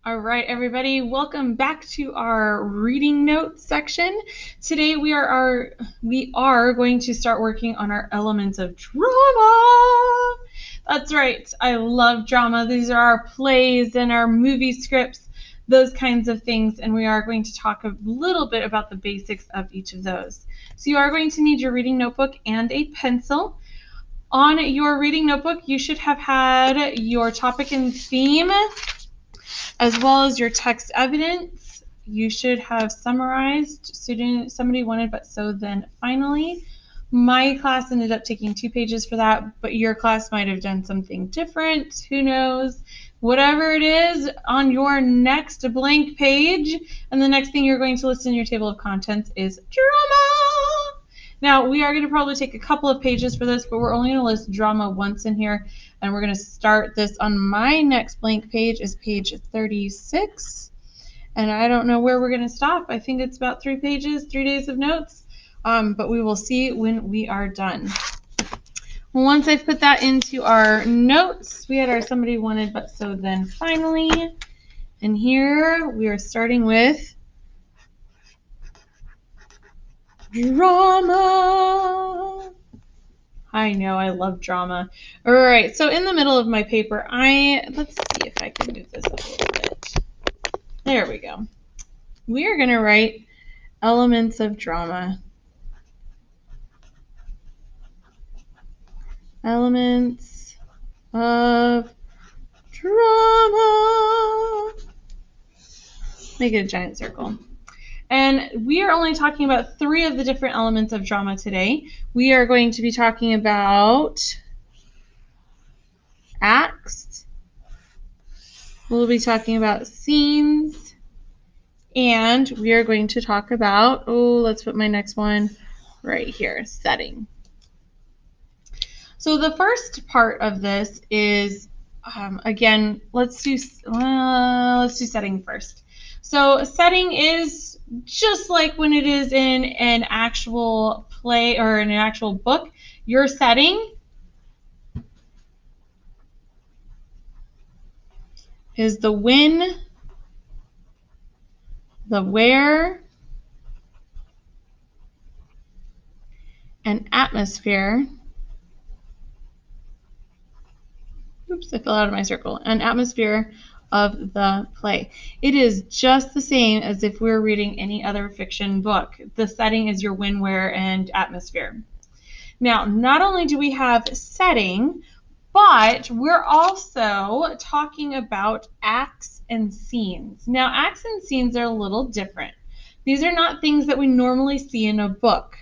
All right, everybody, welcome back to our reading notes section. Today we are going to start working on our elements of drama. That's right, I love drama. These are our plays and our movie scripts, those kinds of things, and we are going to talk a little bit about the basics of each of those. So you are going to need your reading notebook and a pencil. On your reading notebook, you should have had your topic and theme, as well as your text evidence. You should have summarized somebody wanted but so then finally. My class ended up taking 2 pages for that, but your class might have done something different. Who knows? Whatever it is on your next blank page, and the next thing you're going to list in your table of contents is drama. Now, we are going to probably take a couple of pages for this, but we're only going to list drama once in here. And we're going to start this on my next blank page is page 36. And I don't know where we're going to stop. I think it's about 3 pages, 3 days of notes. But we will see when we are done. Once I've put that into our notes, we had our somebody wanted but so then finally. And here we are starting with drama. I know, I love drama. All right, so in the middle of my paper, let's see if I can move this up a little bit. There we go. We are going to write elements of drama. Elements of drama. Make it a giant circle. And we are only talking about 3 of the different elements of drama today. We are going to be talking about acts. We'll be talking about scenes. And we are going to talk about, let's put my next one right here, setting. So the first part of this is, again, let's do setting first. So setting is just like when it is in an actual play or in an actual book. Your setting is the when, the where, and atmosphere. Oops, I fell out of my circle. An atmosphere of the play. It is just the same as if we were reading any other fiction book. The setting is your when, where, and atmosphere. Now, not only do we have setting, but we're also talking about acts and scenes. Now, acts and scenes are a little different. These are not things that we normally see in a book,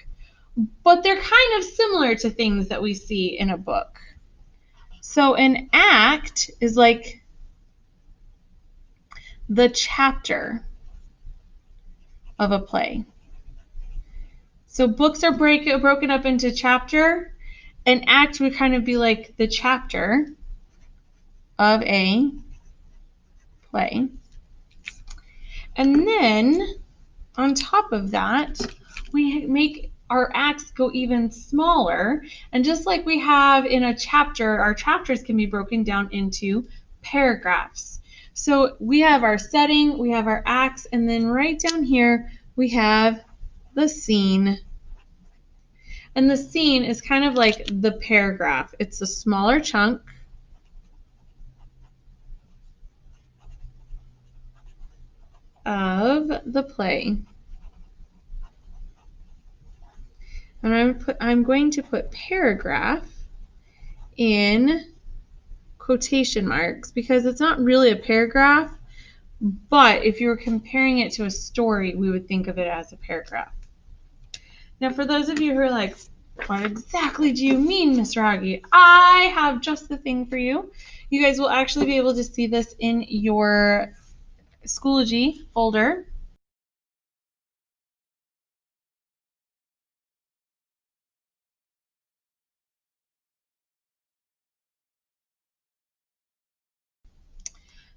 but they're kind of similar to things that we see in a book. So an act is like the chapter of a play. So books are broken up into chapter. An act would kind of be like the chapter of a play. And then on top of that, we make our acts go even smaller. And just like we have in a chapter, our chapters can be broken down into paragraphs. So we have our setting, we have our acts, and then right down here we have the scene. And the scene is kind of like the paragraph. It's a smaller chunk. Of the play. And I'm going to put paragraph in quotation marks because it's not really a paragraph, but if you were comparing it to a story, we would think of it as a paragraph. Now, for those of you who are like, what exactly do you mean, Ms. Raggi? I have just the thing for you. You guys will actually be able to see this in your Schoology folder.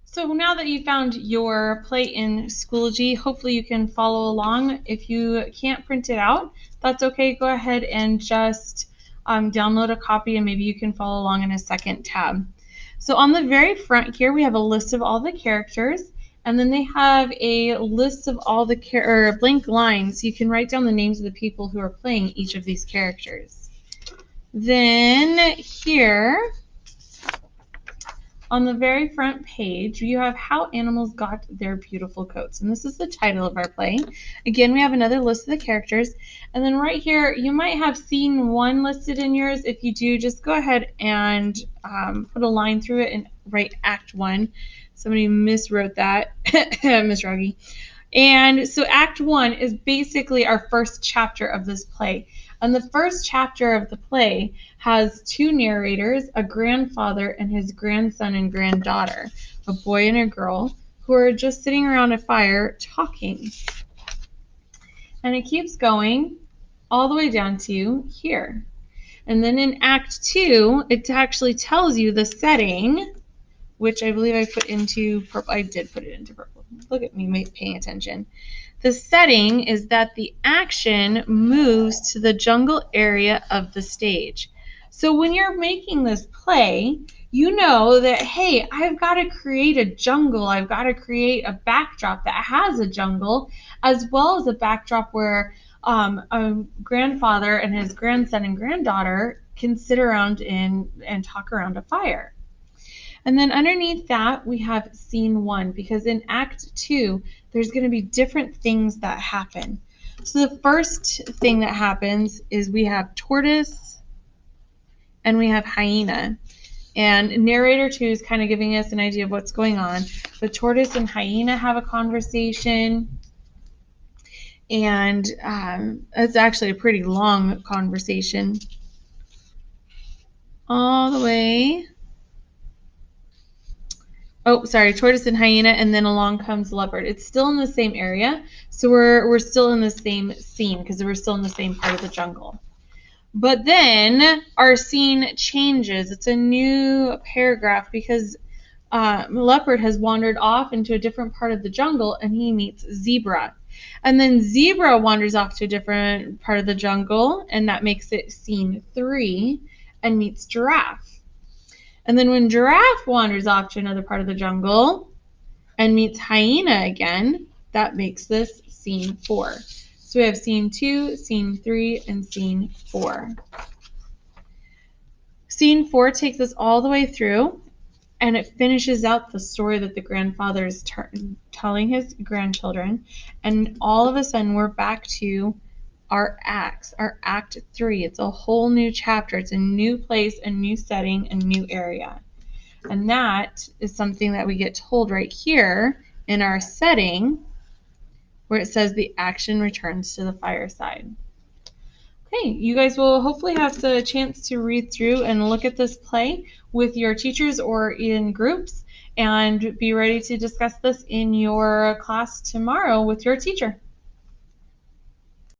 So now that you found your play in Schoology, hopefully you can follow along. If you can't print it out, that's okay. Go ahead and just download a copy and maybe you can follow along in a second tab. So on the very front here, we have a list of all the characters. And then they have a list of all the or blank lines, so you can write down the names of the people who are playing each of these characters. Then here, on the very front page, you have how animals got their beautiful coats. And this is the title of our play. Again, we have another list of the characters. And then right here, you might have scene 1 listed in yours. If you do, just go ahead and put a line through it and write Act 1. Somebody miswrote that, Miss Ruggie. And so Act 1 is basically our first chapter of this play. And the first chapter of the play has 2 narrators, a grandfather and his grandson and granddaughter, a boy and a girl, who are just sitting around a fire talking. And it keeps going all the way down to here. And then in Act 2, it actually tells you the setting, which I believe I put into purple. I did put it into purple. Look at me paying attention. The setting is that the action moves to the jungle area of the stage. So when you're making this play, you know that, hey, I've got to create a jungle. I've got to create a backdrop that has a jungle, as well as a backdrop where a grandfather and his grandson and granddaughter can sit around and talk around a fire. And then underneath that, we have scene 1, because in Act 2, there's going to be different things that happen. So the first thing that happens is we have tortoise and we have hyena. And narrator 2 is kind of giving us an idea of what's going on. The tortoise and hyena have a conversation. And it's actually a pretty long conversation. All the way. Oh, sorry, tortoise and hyena, and then along comes leopard. It's still in the same area, so we're still in the same scene because we're still in the same part of the jungle. But then our scene changes. It's a new paragraph because leopard has wandered off into a different part of the jungle and he meets zebra. And then zebra wanders off to a different part of the jungle, and that makes it scene 3, and meets giraffe. And then when giraffe wanders off to another part of the jungle and meets hyena again, that makes this scene 4. So we have scene 2, scene 3, and scene 4. Scene 4 takes us all the way through, and it finishes out the story that the grandfather is telling his grandchildren. And all of a sudden, we're back to our acts, our Act 3. It's a whole new chapter. It's a new place, a new setting, a new area. And that is something that we get told right here in our setting, where it says the action returns to the fireside. Okay, you guys will hopefully have the chance to read through and look at this play with your teachers or in groups, and be ready to discuss this in your class tomorrow with your teacher.